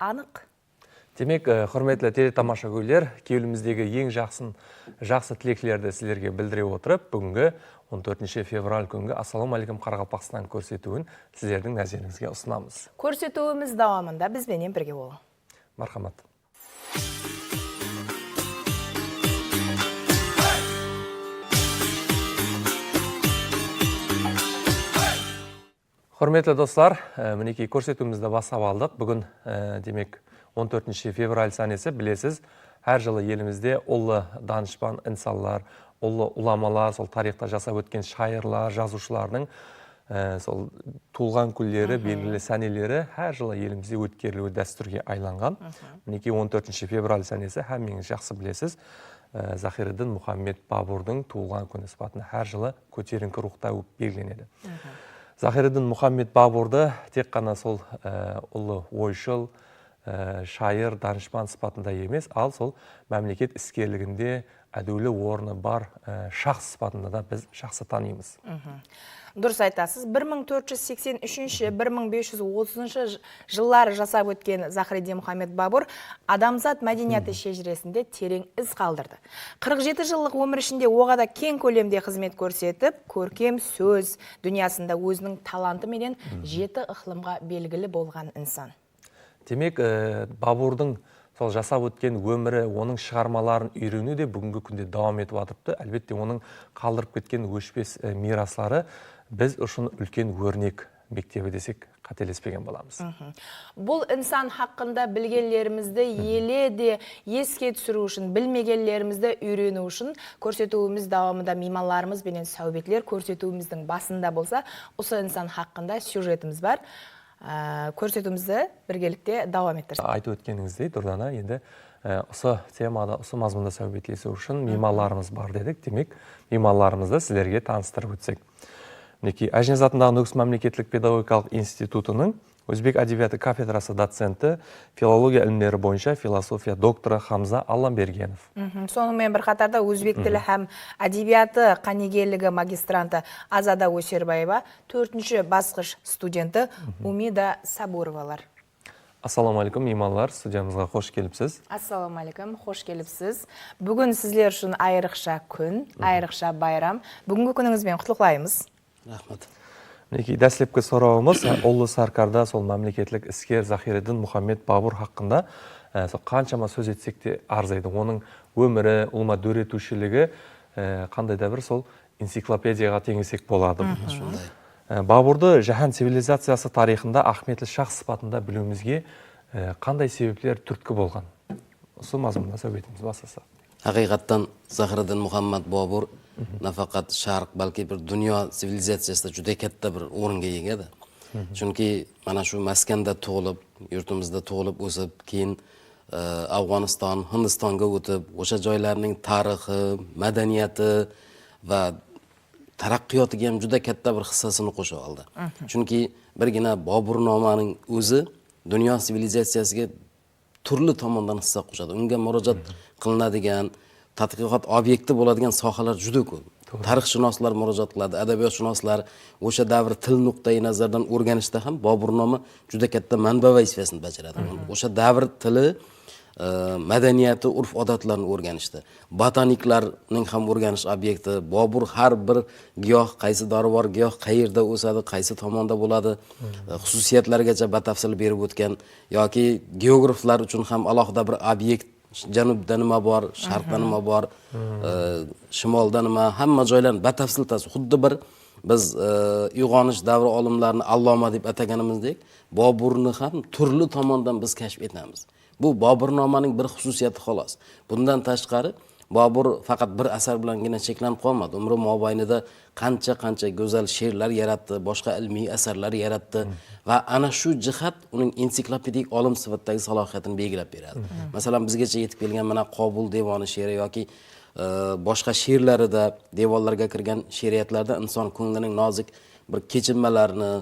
анық. Демек, құрметлі телетамашагөйлер, келіміздегі ең жақсы тілеклерді сіздерге білдіре отырып, бүгінгі 14 февраль күнгі Ассалаумағалейкум Қарақалпақстан көрсетуін сіздердің назарыңызға ұсынамыз. Көрсетуіміз давамында бізбенен бірге болың. Мархамат. Құрметлі достар, мінекей көрсетуімізді бастап алдық. Бүгін демек 14 февраль санесі білесіз, әр жылы елімізде ұлы данышпан инсанлар, ұлы уламалар, сол тарихта жасап өткен шайырлар, жазушылардың сол туылған күндері, белгілі сәнелері әр жылы елімізде өткерілуі дәстүрге айланған. Мінекей 14 февраль санесі әмеңіз жақсы білесіз, Захириддин Мұхаммед Бабурдың туылған күні сыпатына әр жылы көтеріңкі рухта белгіленеді. Захириддин Мұхаммед Бабурды тек қана сол ұлы ойшыл, шайыр, данышпан сыпатында емес, ал сол мемлекет іскерлігінде әдеулі орны бар шахс сыпатында да біз жақсы танимыз. Дұрыс айтасыз, 1483-1530 жыллары жасап өткен Захириддин Мұхаммед Бабур адамзат мәдениеті шежіресінде терең із қалдырды. 47 жыллық өмір ішінде оғада кең көлемде қызмет көрсетіп, көркем сөз дүниясында өзінің таланты менен 7 ықылымға белгілі болған инсан. Демек, Бабурдың сол жасап өткен өмірі, оның шығармаларын үйрену де бүгінгі күнде давам етіп жатырды. Әлбетте, оның қалдырып кеткен өшпес мираслары біз үшін үлкен өрнек мектебі десек қателеспеген боламыз. Бұл инсан хақында білгенлерімізді еле де еске түсіру үшін, білмегенлерімізді үйрену үшін көрсетуіміз давамында меймандарымыз бенен сәубетлер көрсетуіміздің басында болса, осы инсан хақында сюжетіміз бар. Көрсетуімізді біргелікте давам еттірсін. Айтып өткеніңіздей, Дұрдана, енді осы темада, осы мазмұнда сәубетлесу үшін меймандарымыз бар дедік. Демек, меймандарымызды сіздерге таныстырып өтсек. Мінекей, Әжінез атындағы Нүкіс мемлекеттік педагогикалық институтының Өзбек әдебиеті кафедрасы доценті, филология ілімдері бойынша философия докторы Хамза Алламбергенов. Сонымен бір қатарда өзбек тілі һәм әдебиеті қанегерлігі магистранты Азада Өсербаева, 4-ші басқыш студенті Умида Сабуровалар. Ассалаумағалейкум, меймандар, студиямызға қош келіпсіз. Ассалаумағалейкум, қош келіпсіз. Бүгін сіздер үшін айрықша күн, айрықша байрам. Бүгінгі күніңізбен құттықтаймыз. Рахмет. Мінекей, дәслепкі сұрауымыз, ұлы саркарда сол мемлекеттік іскер Захириддин Мұхаммед Бабур хақында қаншама сөз етсек те арзайды. Оның өмірі, ұлыма дөретушілігі қандай да бір сол энциклопедияға теңесек болады. Бабурды жаһан цивилизациясы тарихында Ахметлі шах сыпатында білуімізге қандай себептер түрткі болған? Осы мазмұнда сөйлейтіміз бастаса. Haqiqatdan Захириддин Мұхаммед Бабур nafaqat sharq, balki bir dunyo sivilizatsiyasida juda katta bir o'ringa egadi. Chunki mana shu maskanda tug'ilib, yurtimizda tug'ilib o'sib, keyin Afg'oniston, Hindistonga o'tib, o'sha joylarning tarixi, madaniyati va taraqqiyotiga ham juda katta bir hissasini qo'shib oldi. Chunki birgina Boburnomaning o'zi dunyo sivilizatsiyasiga turli tomondan hissa qo'shadi. Unga murojaat qilinadigan tadqiqot obyekti bo'ladigan sohalar juda ko'p. Tarixshunoslar murojaat qiladi, adabiyotshunoslar o'sha davr til nuqtai nazardan o'rganishda ham Boburnoma juda katta manba vazifasini bajaradi. O'sha davr tili, madaniyati, urf-odatlarini o'rganishdi. Botaniklarning ham o'rganish obyekti. Bobur har bir giyoh, qaysi dorivor giyoh qayerda o'sadi, qaysi tomonda bo'ladi, xususiyatlarigacha batafsil berib o'tgan yoki geograflar uchun ham alohida bir obyekt, janubda nima bor, sharqda nima bor, shimolda nima, hamma joylarni batafsil xuddi bir biz uyg'onish davri olimlarini alloma deb ataganimizdek, Boburni ham turli tomondan biz kashf etamiz. Bu Boburnomaning bir xususiyati xolos. Bundan tashqari Bobur faqat bir asar bilangina cheklanib qolmadi. Umri mobaynida qancha go'zal she'rlar yaratdi, boshqa ilmiy asarlar yaratdi va ana shu jihat uning ensiklopedik olim sifatidagi salohiyatini belgilab beradi. Masalan, bizgacha yetib kelgan mana Qobul devoni she'ri yoki boshqa she'rlarida, devorlarga kirgan she'riyatlarda inson ko'nglining nozik bir kechinmalarini,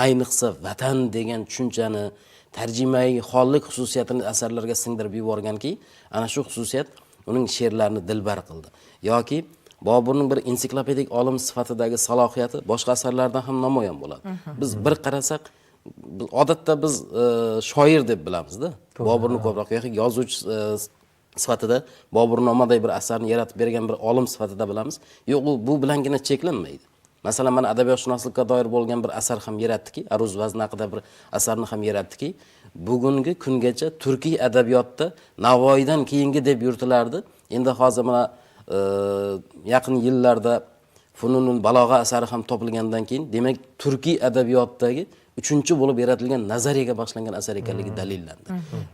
ayniqsa vatan degan tushunchani, tarjimai hollik xususiyatini asarlarga singdirib yuborganki, ana shu xususiyat uning she'rlarini dilbar qildi. Yoki Boburning bir ensiklopedik olim sifatidagi salohiyati boshqa asarlardan ham namoyon bo'ladi. Biz bir qarasak, odatda biz shoir deb bilamizda. Boburni ko'proq yoki yozuvchi sifatida Boburnomadagi bir asarni yaratib bergan bir olim sifatida bilamiz. Yo'q, u bu bilangina cheklanmaydi. Masalan, mana adabiyotshunaslikka doir bo'lgan bir asar ham yaratdiki, Aruz vazni haqida bir asarni ham yaratdiki, bugungi kungacha turkiy adabiyotda Navoiydan keyingi deb yurtilardi. Endi hozir mana yaqin yillarda Fununul balog'a asari ham topilgandan keyin, demak, turkiy adabiyotdagi uchinchi bo'lib yaratilgan nazariyaga boshlangan asar ekanligi dalillandi.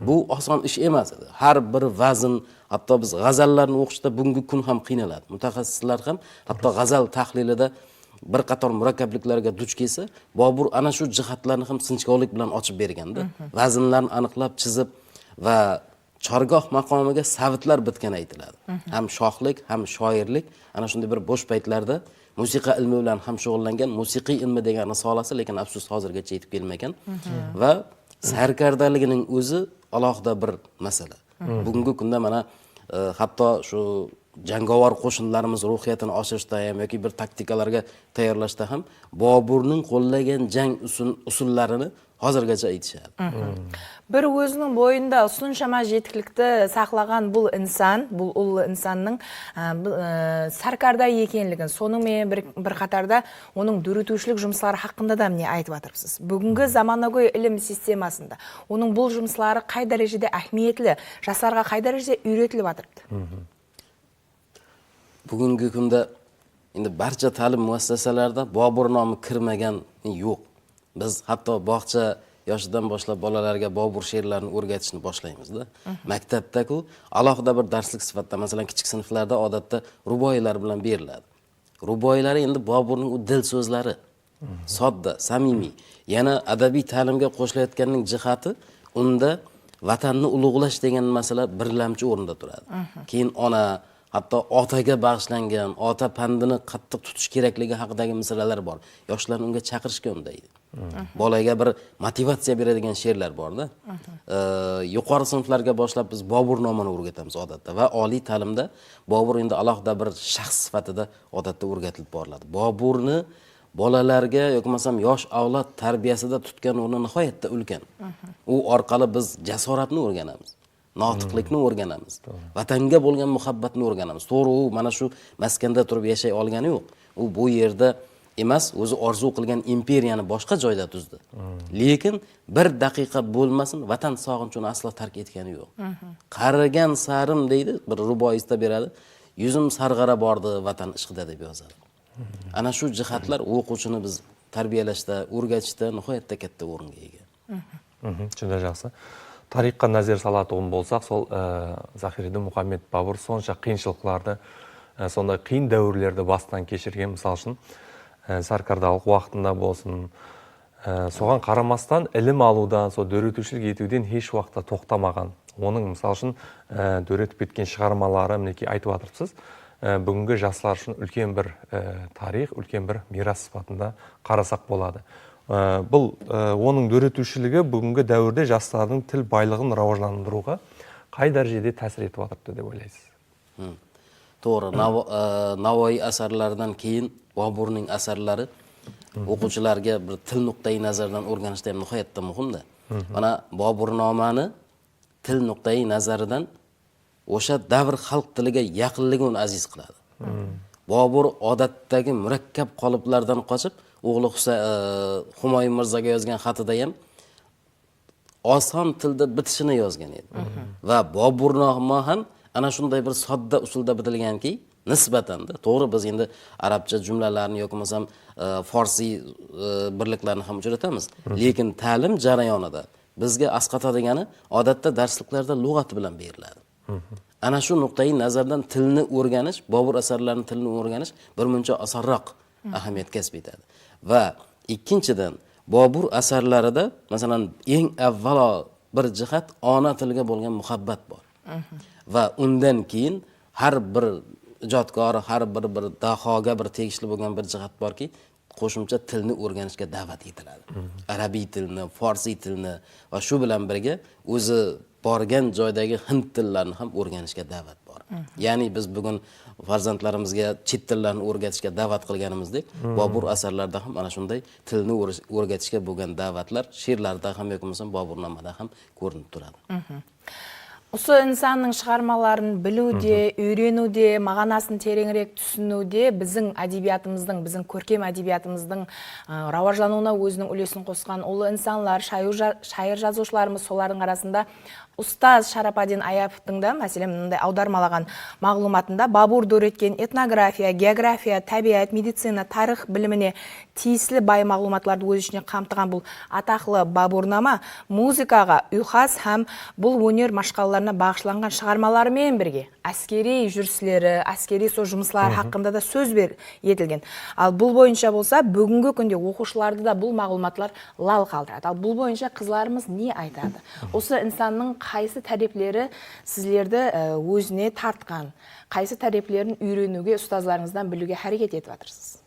Bu oson ish emas edi. Har bir vazn, hatto biz g'azallarni o'qishda bugungi kun ham qiynaladi. Mutaxassislar ham hatto g'azal tahlilida bir qator murakkabliklarga duch kelsa, Bobur ana shu jihatlarni ham sinchkovlik bilan ochib berganda, vaznlarni aniqlab chizib va chorgoh maqomiga savitlar bitgani aytiladi. Ham shohlik, ham shoirlik, ana shunday bir bo'sh paytlarda musiqa ilmi bilan ham shug'ullangan, musiqiy ilmi degan risolasi, lekin afsus hozirgacha yetib kelmagan va sarkardaligining o'zi alohida bir masala. Bugungi kunda mana hatto shu jangovar qo'shinlarimiz ruhiyatini oshirishda ham yoki bir taktikalarga tayyorlashda ham Boburning qo'llagan jang usullarini hozirgacha aytishadi. Bir o'zining bo'yinda shunchama yetuklikni saqlagan bu inson, bu ulug' insonning sarkarda ekanligini, so'ningmen bir qatorda uning durituvchilik жұмыслары haqida ham ne aytib o'tiribsiz. Bugungi zamonaviy ilm sistemasida uning bu жұмыслары qay darajada ahamiyatli, yoshlarga qay darajada o'rgatilib o'tiribdi? Bugungi kunda endi barcha ta'lim muassasalarida Bobur nomi kirmagan yo'q. Biz hatto bog'cha yoshidan boshlab bolalarga Bobur she'rlarini o'rgatishni boshlaymizda. Maktabda-ku alohida bir darslik sifatida, masalan, kichik sinflarda odatda ruboiylar bilan beriladi. Ruboiylari endi Boburning u dil so'zlari, sodda, samimiy. Yana adabiy ta'limga qo'shilayotganning jihati unda vatanni ulug'lash degan masala birlamchi o'rinda turadi. Keyin ona, hatto otaga bag'ishlangan, ota pandini qattiq tutish kerakligi haqidagi misralar bor. Yoshlarni unga chaqirishga undaydi. Bolaga bir motivatsiya beradigan she'rlar borda. Yuqori sinflarga boshlab biz Bobur nomini o'rgatamiz odatda va oliy ta'limda Bobur endi alohida bir shaxs sifatida odatda o'rgatilib boriladi. Boburni bolalarga yoki bo'lmasam yosh avlod tarbiyasida tutgan o'rni nihoyatda ulkan. U orqali biz jasoratni o'rganamiz. Notiqlikni o'rganamiz. Vatanga bo'lgan muhabbatni o'rganamiz. To'g'ri, u mana shu maskanda turib yashay olgani yo'q. U bu yerda emas, o'zi orzu qilgan imperiyani boshqa joyda tuzdi. Lekin bir daqiqa bo'lmasin vatan sog'inchini aslo tark etgani yo'q. Qarigan sarim deydi, bir ruboiyda beradi. Yuzim sarg'ara bordi vatan ishqida deb yozadi. Ana shu jihatlar o'quvchini biz tarbiyalashda, o'rgatishda nihoyatda katta o'ringa ega. Juda yaxshi. Tarixqa nazar saladigan bo'lsak, sol Zahiridin Muhammad Bobur soncha qiyinchiliklarni, sonda qiyin davrlarda boshdan kechirgan, misol uchun sarkardalik vaqtida bo'lsin, so'g'an qaramasdan ilm aludan, so o'rgatuvchilik etuvdan hech vaqtda to'xtamagan. Оның misol uchun o'rgatib ketgan shiqarmalari mineki aytib o'tiribsiz. Bugungi yoshlar uchun ulkan bir tarix, ulkan bir meros sifatida qarasak bo'ladi. Бұл оның o'rgatuvchiligi bugungi davrda yoshlarning til boylig'ini rivojlantiruga qay darajada ta'sir etib o'tiribdi deb o'ylaysiz? To'g'ri, Navoiy asarlaridan keyin Boburning asarlari o'quvchilarga bir til nuqtai nazaridan o'rganishda ham nihoyatda muhimda. Mana Boburnomani til nuqtai nazaridan o'sha davr xalq tiliga yaqinligi uni aziz qiladi. Bobur odatdagi murakkab qoliplardan qochib, o'g'li Humoyun Mirzoga yozgan xatida ham oson tilda bitishini yozgan edi. Va Boburnoma ham ana shunday bir sodda usulda bitilganki, nisbatan-da, to'g'ri biz endi arabcha jumlalarni yoki bo'lmasam farsiy birliklarni ham uchratamiz. Lekin ta'lim jarayonida bizga asqatadigani odatda darsliklarda lug'at bilan beriladi. Ana shu nuqtai nazardan tilni o'rganish, Bobur asarlarining tilini o'rganish birmuncha osonroq ahamiyat kasb etadi. Va ikkinchidan Bobur asarlarida masalan eng avvalo bir jihat ona tiliga bo'lgan muhabbat bor. Va undan keyin har bir ijodkor, har bir dahoga bir tegishli bo'lgan bir jihat borki, qo'shimcha tilni o'rganishga da'vat etiladi. Arabiy tilni, farsiy tilni va shu bilan birga o'zi borgan joydagi hind tillarini ham o'rganishga da'vat bor. Ya'ni biz bugun farzandlarimizga chet tillarni o'rgatishga da'vat qilganimizdek, Bobur asarlarida ham ana shunday tilni o'rgatishga bo'lgan da'vatlar she'rlarda ham yoki bo'lmasa Boburnamada ham ko'rinib turadi. Осы инсанның шығармаларын білуде, үйренуде, мағынасын тереңірек түсінуде біздің әдебиятымыздың, біздің көркем әдебиятымыздың рауажлануына өзінің үлесін қосқан ұлы инсанлар, шайыр жазушыларымыз, солардың арасында Ұстаз Шарападин Аяповтың да, мәселен, мындай аудармалаған мағлұматында Бабур дөреткен этнография, география, табиғат, медицина, тарих біліміне тиесілі бай мағлұматларды өз ішіне қамтыған бұл атақлы Бабурнама музыкаға ұйқас һәм бұл өнер машқаларына бағышланған шығармаларымен бірге әскери жүріслері, әскери со жұмыслар хақында да сөз етілген. Ал бұл бойынша болса, бүгінгі күнде оқушыларды да бұл мағлұматлар лал қалдырады. Ал бұл бойынша қызларымыз не айтады? Осы инсанның қайсы тәріплері сіздерді өзіне тартқан, қайсы тәріплерін үйренуге, ұстазларыңыздан білуге әрекет етіп жатырсыз?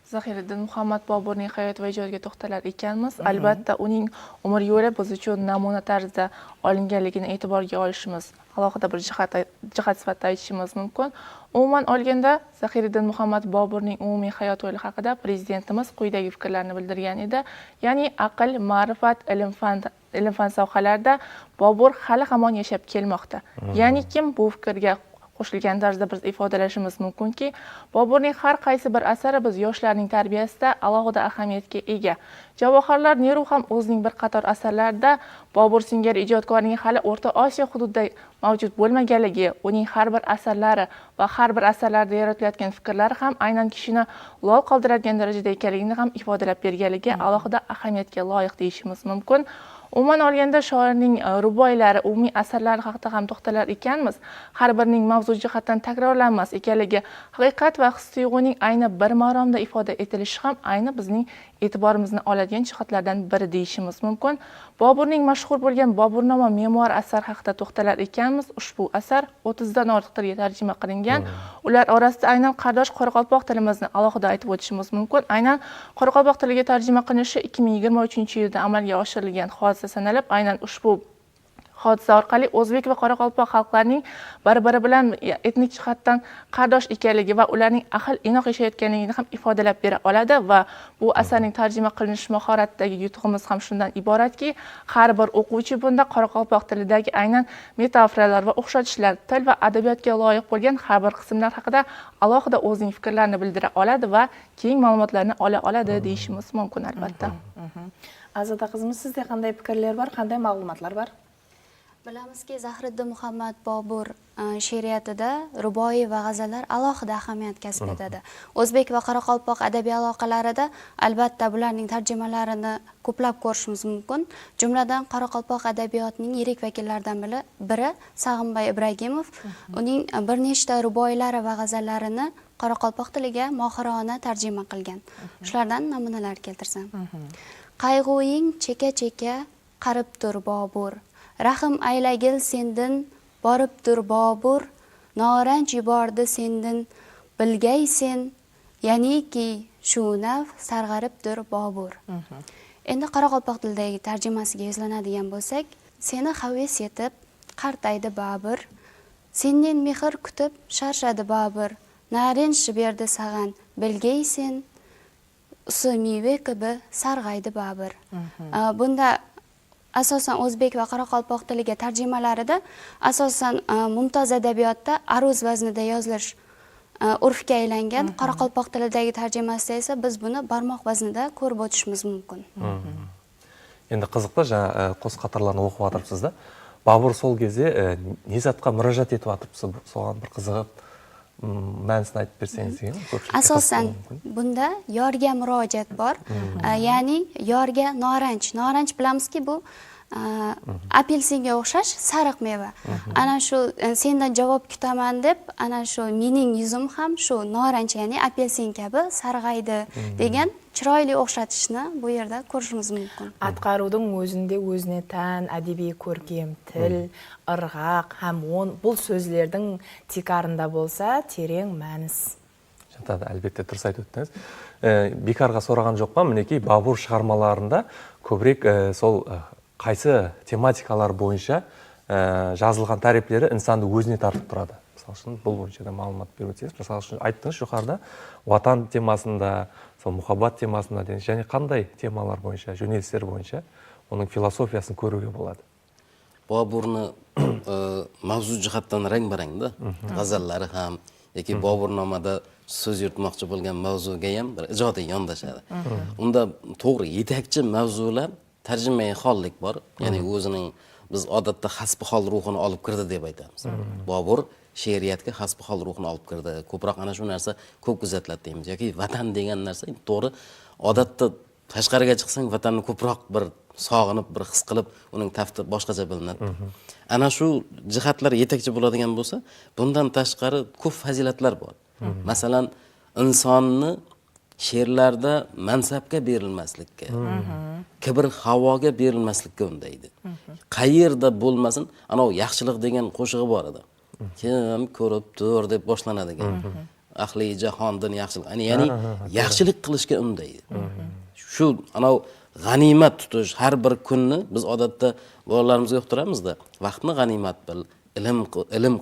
Zahireddin Muhammad Boburning hayot va ijodiga to'xtalar ekanmiz. Albatta, uning umr yo'li biz uchun namuna tarzda olinganligini e'tiborga olishimiz, alohida bir jihat sifatida aytishimiz mumkin. Umuman olganda, Zahireddin Muhammad Boburning umumiy hayot yo'li haqida prezidentimiz quyidagi fikrlarni bildirgan edi. Ya'ni aql, ma'rifat, ilm-fan sohalarida Bobur hali hamon yashab kelmoqda. Ya'ni kim bu fikrga qo'shilgan tarzda biz ifodalashimiz mumkinki, Boburning har qaysi bir asari biz yoshlarning tarbiyasida alohida ahamiyatga ega. Javohirlar Neru ham o'zining bir qator asarlarida Bobur singari ijodkorning hali O'rta Osiyo hududida mavjud bo'lmaganligi, uning har bir asarlari va har bir asarlarda yaratilayotgan fikrlari ham aynan kishini lol qoldiradigan darajada ekanligini ham ifodalab berganligi alohida ahamiyatga loyiq deyishimiz mumkin. Umuman olganda shoirning ruboylari, umumiy asarlari haqida ham to'xtalar ekanmiz. Har birining mavzu jihatdan takrorlanmas ekanligi, haqiqat va his-tuyg'uning ayni bir maromda ifoda etilishi ham ayni bizning e'tiborimizni oladigan jihatlardan biri deyishimiz mumkin. Boburning mashhur bo'lgan Boburnoma memuar asar haqida to'xtalar ekanmiz. Ushbu asar 30 dan ortiq tilga tarjima qilingan. Ular orasida aynan qardosh qoraqalpoq tilimizni alohida aytib o'tishimiz mumkin. Aynan qoraqalpoq tiliga tarjima qilinishi 2023-yilda amalga oshirilgan hodisa sanalib, aynan ushbu hodisa orqali o'zbek va qoraqalpoq xalqlarining bir-biri bilan etnik jihatdan qardosh ekanligi va ularning ahil inoq yashayotganligini ham ifodalab bera oladi va bu asarning tarjima qilinish mahoratidagi yutug'imiz ham shundan iboratki, har bir o'quvchi bunda qoraqalpoq tilidagi aynan metaforalar va o'xshatishlar, til va adabiyotga loyiq bo'lgan har bir qismlar haqida alohida o'zining fikrlarini bildira oladi va keng ma'lumotlarni ola oladi deyishimiz mumkin albatta. Azada qizimiz, sizda qanday fikrlar bor, qanday ma'lumotlar bor? Bilamizki, Zahiriddin Muhammad Bobur she'riyatida ruboiy va g'azallar alohida ahamiyat kasb etadi. O'zbek va qoraqalpoq adabiy aloqalarida albatta bularning tarjimalarini ko'plab ko'rishimiz mumkin. Jumladan qoraqalpoq adabiyotining yirik vakillaridan biri Sag'inbay Ibragimov uning bir nechta ruboiylari va g'azallarini qoraqalpoq tiliga mohirona tarjima qilgan. Shulardan namunalar keltirsam. Qayg'uying cheka-cheka qarib tur Bobur. Rahim aylagil sendin borib tur Bobur, noranj yubordi sendin bilgay sen, ya'niki shu nav sarg'arib tur Bobur. Endi qoraqalpoq tilidagi tarjimasiga yuzlanadigan bo'lsak, seni havis yetib qartaydi Babur, sendan mehr kutib sharshadi Babur, narinj berdi sag'an bilgay sen, usimive kabi sarg'aydi Babur. Bunda asosan o'zbek va qoraqalpoq tiliga tarjimalarida asosan mumtoz adabiyotda aruz vaznida yozilish urfga aylangan, qoraqalpoq tilidagi tarjimasida esa biz buni barmoq vaznida ko'rib o'tishimiz mumkin. Endi qiziqda qo's qatorlarni o'qib o'tiribsiz-da. Bobur sol кезде Nizatga murojaat etib o'tiribsiz, so'g'an bir qiziqib ma'nosini aytib bersangiz degan. Asosan bunda yorga murojaat bor. Ya'ni yorga noranj bilamizki bu apelsinga o'xshash sariq meva. Ana shu sendan javob kutaman deb, ana shu mening yuzim ham shu noranj, ya'ni apelsin kabi sarg'aydi degan chiroyli o'xshatishni bu yerda ko'rishimiz mumkin. Atqarudың o'zinde o'zine tän әдеби көркем til, ырғақ һәм бұл сөздердің тикарында болса, терең мәніс. Жатады, әлбетте дұрыс айтып өттіңіз. Бекарға сұраған жоқ па, мінекей Бобур шығармаларында көбірек сол қайсы тематикалар бойынша жазылған тәріптері инсанды өзіне тартып тұрады. Misal үшін бұл бойынша да мағлұмат беріп өтсеңіз. Misal үшін айттыңыз жоғарыда ватан темасында, сол мұхаббат темасында және қандай темалар бойынша, жөнелістер бойынша оның философиясын көруге болады. Boburni mavzu jihatdan rang-barang da. G'azallari ham yoki Boburnomada so'z yuritmoqchi bo'lgan mavzuga ham bir ijodiy yondashadi. Unda to'g'ri yetakchi mavzular tarjimai hollik bor. Ya'ni o'zining biz odatda hasbi hol ruhini olib kirdi deb aytamiz. Bobur she'riyatga hasbi hol ruhini olib kirdi. Ko'proq ana shu narsa ko'p kuzatiladi deymiz. Yoki vatan degan narsa to'g'ri odatda tashqariga chiqsang vatanni ko'proq bir sog'inib, bir his qilib, uning tafti boshqacha bilinadi. Ana shu jihatlar yetakchi bo'ladigan bo'lsa, bundan tashqari ko'p fazilatlar bor. Masalan, insonni she'rlarda mansabga berilmaslikka, kibr havoga berilmaslikka undaydi. Qayerda bo'lmasin, ana o yaxshilik degan qo'shig'i bor edi. Kim ko'rib tur deb boshlanadigan. Ahli jahondan yaxshilik, ya'ni yaxshilik qilishga undaydi. Shu ana g'animat tutish har bir kunni biz odatda bolalarimizga yo'qtiramizda, vaqtni g'animat bil, ilm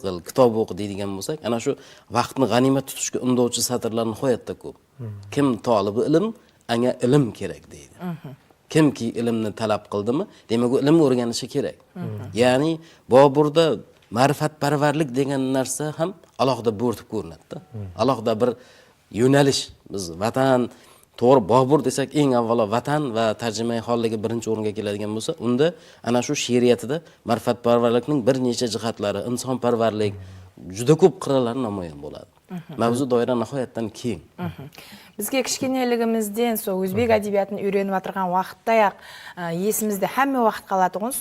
qil, kitob o'qi deydigan bo'lsak, ana shu vaqtni g'animat tutishga undovchi satrlar nihoyatda ko'p. Kim tolibi ilm, anga ilm kerak deydi. Kimki ilmni talab qildimi, demak u ilm o'rganishi kerak. Ya'ni Boburda ma'rifatparvarlik degan narsa ham alohida bo'rtib ko'rinadi-da. Alohida bir yo'nalish. Biz vatan to'g'ri Bobur desak, eng avvalo vatan va tarjimai holligi birinchi o'ringa keladigan bo'lsa, unda ana shu she'riyatida ma'rifatparvarlikning bir necha jihatlari, insonparvarlik juda ko'p qirralari namoyon bo'ladi. Mavzu doira nihoyatdan keng. Bizga kichkinaligimizdan o'zbek adabiyotini o'rganib o'tirgan vaqtdayoq esimizda hamma vaqt qoladigan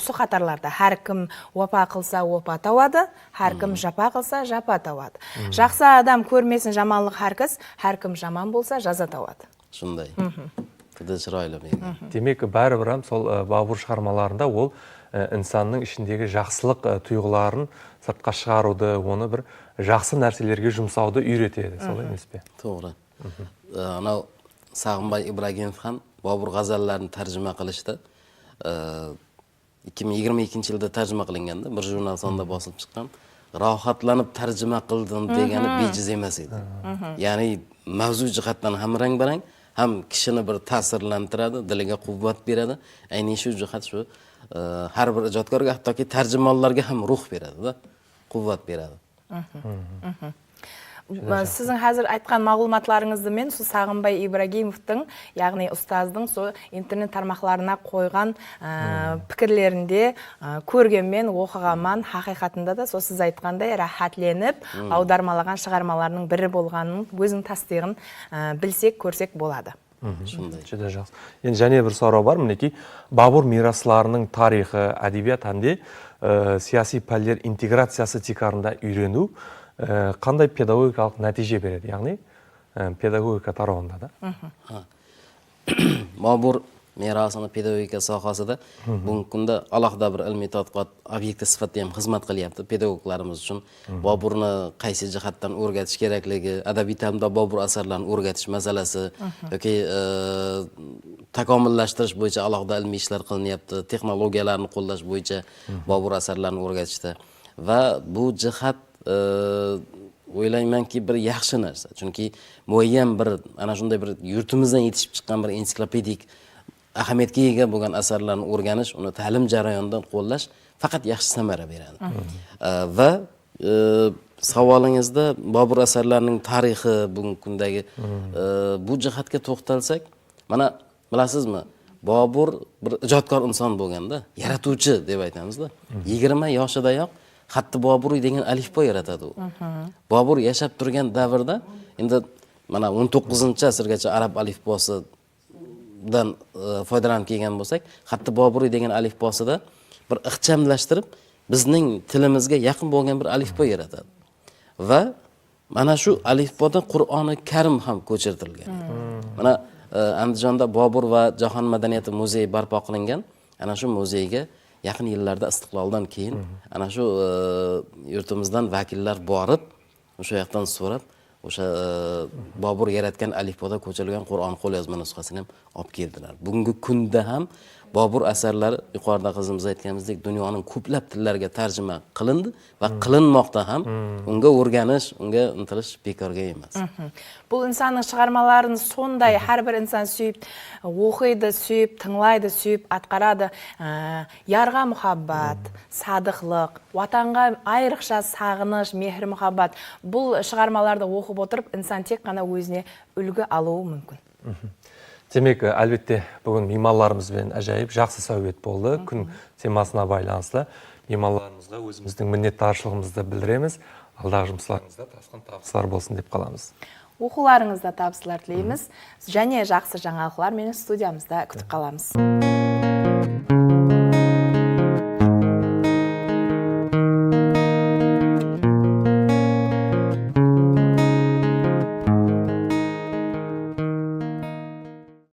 usu qatorlarda har kim vafo qilsa vafo tavadi, har kim jafo qilsa jafo tavadi. Yaxshi odam ko'rmasin yomonlik har kim yomon bo'lsa jazo tavadi. Shunday. Juda chiroyli menga. Demek baribir ham sol Bobur шығармаларында ол insonning ishindagi yaxshilik tuyg'ularini sirtqa chiqaruvdi, оны bir жақсы нәрселерге жұмсауды үйретеді, солай емес пе? To'g'ri. Ana Sag'inboy Ibragimov ham Bobur g'azallarini tarjima qilishda 2022-yilda tarjima qilinganda bir jurnal sonda bosilib chiqqan, rohatlanib tarjima qildim degani bejiz emas edi. Ya'ni mavzu jihatdan ham rang-barang, ham kishini bir ta'sirlantiradi, diliga quvvat beradi. Ayni shu jihat shu har bir ijodkorga, hattoki tarjimonlarga ham ruh beradi-da, quvvat beradi. Sizin hozir aytgan ma'lumotlaringizni men shu Sag'inboy Ibragimovning, ya'ni ustozding shu internet tarmoqlarına qo'ygan fikrlarinde ko'rganman, o'qiganman. Haqiqatында da siz aytganday rahatlanib audarmalagan шығармаларның biri bo'lganini o'zing tasdig'in bilsek, ko'rsek bo'ladi. Shunday. Juda yaxshi. Endi yana bir so'rov bor. Mineki Bobur meroslarining tarixi, adabiyot hamda siyosiy fanlar integratsiyasi tekarında үйрену qanday pedagogikalik natija beradi? Ya'ni pedagogika tarafında da. Bobur merosini pedagogika sohasida bugungi kunda alohida bir ilmiy tadqiqot obyekti sifatida ham xizmat qilyapti pedagoglarimiz uchun. Boburni qaysi jihatdan o'rgatish kerakligi, adabiy ta'limda Bobur asarlarini o'rgatish masalasi yoki takomillashtirish bo'yicha alohida ilmiy ishlar qilinyapti, texnologiyalarni qo'llash bo'yicha Bobur asarlarini o'rgatishda va bu jihat o'ylaymanki bir yaxshi narsa. Chunki muayyan bir ana shunday bir yurtimizdan yetishib chiqqan bir ensiklopedik ahamiyatga ega bo'lgan asarlarni o'rganish, uni ta'lim jarayonidan qo'llash faqat yaxshi samara beradi. Va savolingizda Bobur asarlarining tarixi, bugungi kundagi bu jihatga to'xtalsak, mana bilasizmi, Bobur bir ijodkor inson bo'lganda, yaratuvchi deb aytamizda. 20 yoshidayoq Hatta Boburiy degan alifbo yaratadi u. Bobur yashab turgan davrda endi mana 19-asrgacha arab alifbosidan foydalanib kelgan bo'lsak, hatto Boburiy degan alifbosida bir ixchamlashtirib bizning tilimizga yaqin bo'lgan bir alifbo yaratadi. Va mana shu alifboda Qur'oni Karim ham ko'chirtirilgan. Mana Andijonda Bobur va jahon madaniyati muzeyi barpo qilingan. Ana shu muzeyga yaqin yillarda istiqloldan keyin ana shu yurtimizdan vakillar borib, o'sha yoqdan so'rab, o'sha Bobur yaratgan alifboda ko'chirilgan Qur'on qo'lyozma nusxasini ham olib keldilar. Bugungi kunda ham Bobur asarlari yuqorida qizimiz aytganimizdek dunyoning ko'plab tillariga tarjima qilindi va qilinmoqda ham. Unga o'rganish, unga intilish bekorga emas. Бұл инсанның шығармаларын сондай әрбір инсан сүйіп, оқиды, сүйіп, тыңлайды, сүйіп, атқарады. Ярға мұхаббат, садықлық, ватанға айрықша сағыныш, мехір мұхаббат. Бұл шығармаларды оқып отырып, инсан тек қана өзіне үлгі алуы мүмкін. Демек, әлбетте бүгін меймандарымызбен әжайып жақсы сәубет болды. Күн темасына байланысты меймандарымызға өзіміздің minnettarшылығымызды білдіреміз. Алдағы жұмыстарыңызда тасқын табыстар болсын деп қаламыз. Оқуларыңызда табыстар тілейміз. Және жақсы жаңалықтар менің студиямызда күтіп қаламыз.